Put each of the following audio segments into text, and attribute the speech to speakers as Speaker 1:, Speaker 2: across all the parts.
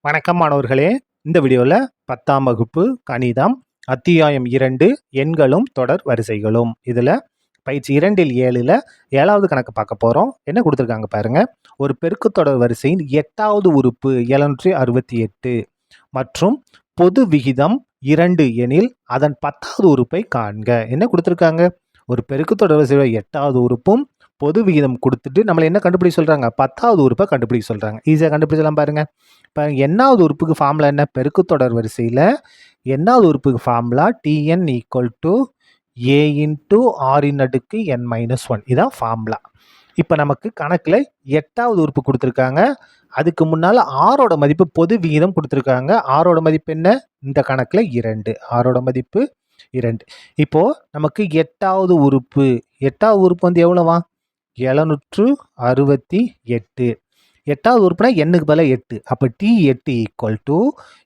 Speaker 1: வணக்கம் மாணவர்களே. இந்த வீடியோவில் 10ஆம் வகுப்பு கணிதம் அத்தியாயம் 2 எண்களும் தொடர் வரிசைகளும் இதில் பயிற்சி 2 7ல் 7வது கணக்கு பார்க்க போகிறோம். என்ன கொடுத்துருக்காங்க பாருங்க. ஒரு பெருக்குத்தொடர் வரிசையின் 8வது உறுப்பு 768 மற்றும் பொது விகிதம் 2 எனில் அதன் 10வது உறுப்பை காண்க. என்ன கொடுத்துருக்காங்க? ஒரு பெருக்குத்தொடர் வரிசையோட 8வது உறுப்பும் பொது விகிதம் கொடுத்துட்டு நம்மளை என்ன கண்டுபிடிக்க சொல்கிறாங்க? 10வது உறுப்பை கண்டுபிடிக்க சொல்கிறாங்க. ஈஸியாக கண்டுபிடிச்சலாம் பாருங்கள். இப்போ என்னாவது உறுப்புக்கு ஃபார்முலா என்ன? பெருக்குத்தொடர் வரிசையில் என்னாவது உறுப்புக்கு formula TN equal to A into ஆரின் அடுக்கு என் மைனஸ் 1. இதான் ஃபார்முலா. இப்போ நமக்கு கணக்கில் 8வது உறுப்பு கொடுத்துருக்காங்க. அதுக்கு முன்னால் ஆரோட மதிப்பு பொது விகிதம் கொடுத்துருக்காங்க. ஆரோட மதிப்பு என்ன? இந்த கணக்கில் 2. ஆரோட மதிப்பு 2. இப்போது நமக்கு 8வது உறுப்பு வந்து எவ்வளோவா? 768. 8வது உறுப்புனா எண்ணுக்கு பதிலாக 8. அப்போ T8 equal to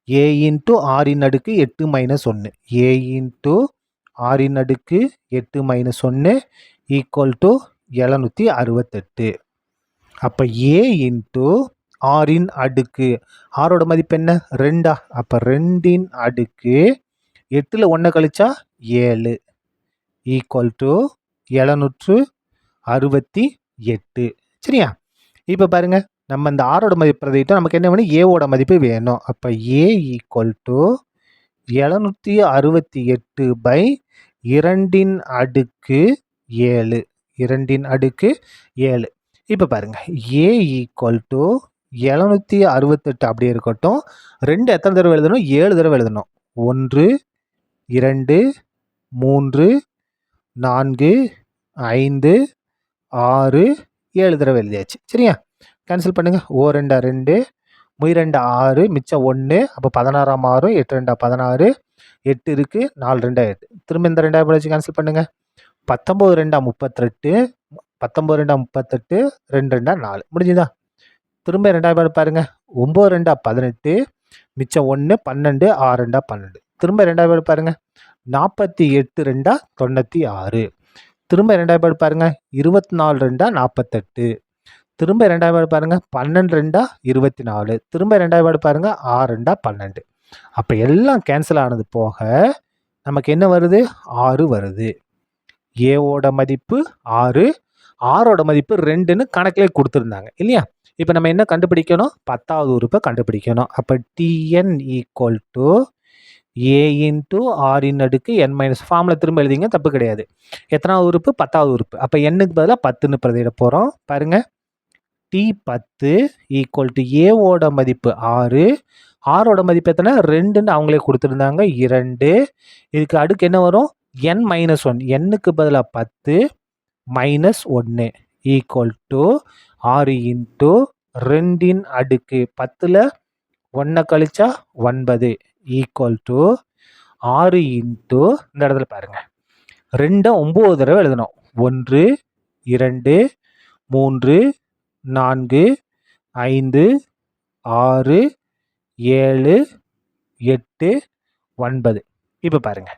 Speaker 1: A into ஆரின் அடுக்கு 8 மைனஸ் 1. ஏ இன்ட்டு ஆரின் அடுக்கு 8 மைனஸ் 1 ஈக்குவல் டு 768. அப்போ ஏ இன்ட்டு ஆரின் அடுக்கு, ஆரோட மதிப்பு என்ன? 2. அப்போ 2 அடுக்கு 8ல் 1 கழிச்சா 7 ஈக்குவல் டு 768. சரியா? இப்போ பாருங்க, நம்ம இந்த ஆரோட மதிப்பு பிரதிட்டோம். நமக்கு என்ன வேணும்? ஏவோட மதிப்பு வேணும். அப்போ ஏ ஈக்குவல் டு 768 பை 2 அடுக்கு 7. 2 அடுக்கு 7. இப்போ பாருங்க, ஏ ஈக்குவல் டு 768 அப்படியே இருக்கட்டும். 2 எத்தனை தடவை எழுதணும்? 7 தடவை எழுதணும். 1 2 3 4 5 6 7 தடவை எழுதியாச்சு. சரியா? கேன்சல் பண்ணுங்க. ஓ 2 2, 2 6, மிச்சம் 1. அப்போ 16 மாறும். 8 2 16, 8 இருக்கு, 4 2 8. திரும்ப இந்த 2 வச்சு கேன்சல் பண்ணுங்க. 19 2 38, 19 2 38, 2 2 4. முடிஞ்சுதா? திரும்ப 2 பாருங்க. 9 2 18, மிச்சம் 1, 12, 6 2 12. திரும்ப 2 பாருங்க. 48 2 96. திரும்ப 2 பாருங்க. 24 2 48. திரும்ப 2 பாருங்க. 12 2 24. திரும்ப 2 பாருங்க. 6 2 12. அப்போ எல்லாம் கேன்சல் ஆனது போக நமக்கு என்ன வருது? 6 வருது. ஏவோட மதிப்பு 6, ஆரோட மதிப்பு 2ன்னு கணக்கிலே கொடுத்துருந்தாங்க இல்லையா? இப்போ நம்ம என்ன கண்டுபிடிக்கணும்? 10வது உறுப்பை கண்டுபிடிக்கணும். அப்போ TN equal to A into ஆரின் அடுக்கு என் மைனஸ், ஃபார்முலா திரும்ப எழுதிங்க, தப்பு கிடையாது. எத்தனாவது உறுப்பு? 10வது உறுப்பு. அப்போ எண்ணுக்கு பதிலாக 10ன்னு பிரதியிட போகிறோம். பாருங்க, T10 ஈக்குவல் டு ஏவோட மதிப்பு 6, ஆரோட மதிப்பு எத்தனை? 2ன்னு அவங்களே கொடுத்துருந்தாங்க, 2. இதுக்கு அடுக்கு என்ன வரும்? n minus 1. எண்ணுக்கு பதிலாக 10 மைனஸ் 1 ஈக்குவல் டு 6 இன்ட்டு 2 அடுக்கு 10ல் 1 கழிச்சா 9 ஈக்குவல் டு 6 இன்ட்டு, இந்த இடத்துல பாருங்க, 2 9 தடவை எழுதணும். 1 2 3 4 5 6 7 8 9. இப்போ பாருங்க,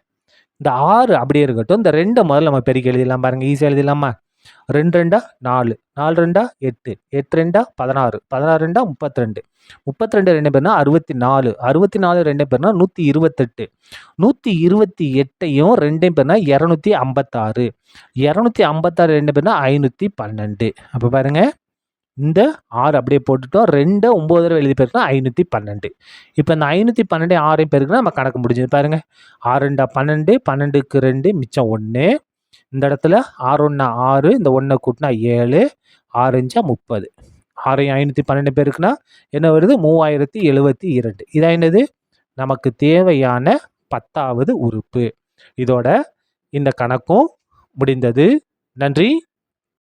Speaker 1: இந்த 6 அப்படியே இருக்கட்டும். இந்த 2 முதல்ல நம்ம பெருக்கி எழுதிடலாம். பாருங்க, ஈஸியாக எழுதிடலாமா? 2 2 4, 4 2 8, 8 2 16, 16 2 32, 32 2 பேர்னா 64, 64 2 பேர்னா 128, 128ஐயும் 2 பேர்னா 256, 256 2 பேர்னா 512. அப்போ பாருங்க, இந்த 6 அப்படியே போட்டுட்டோம். 2 9 தடவை எழுதி பேருக்குனா 512. இப்போ இந்த 512 6 பேருக்குன்னா நம்ம கணக்கு முடிஞ்சது. பாருங்க, 6 2 12, 12க்கு 2, மிச்சம் 1. இந்த இடத்துல 6 1 6, இந்த 1 கூட்டினா 7, 6 5 30. 6 512 பேருக்குன்னா என்ன வருது? 3072. இதான் என்னது? நமக்கு தேவையான 10வது உறுப்பு. இதோட இந்த கணக்கும் முடிந்தது. நன்றி.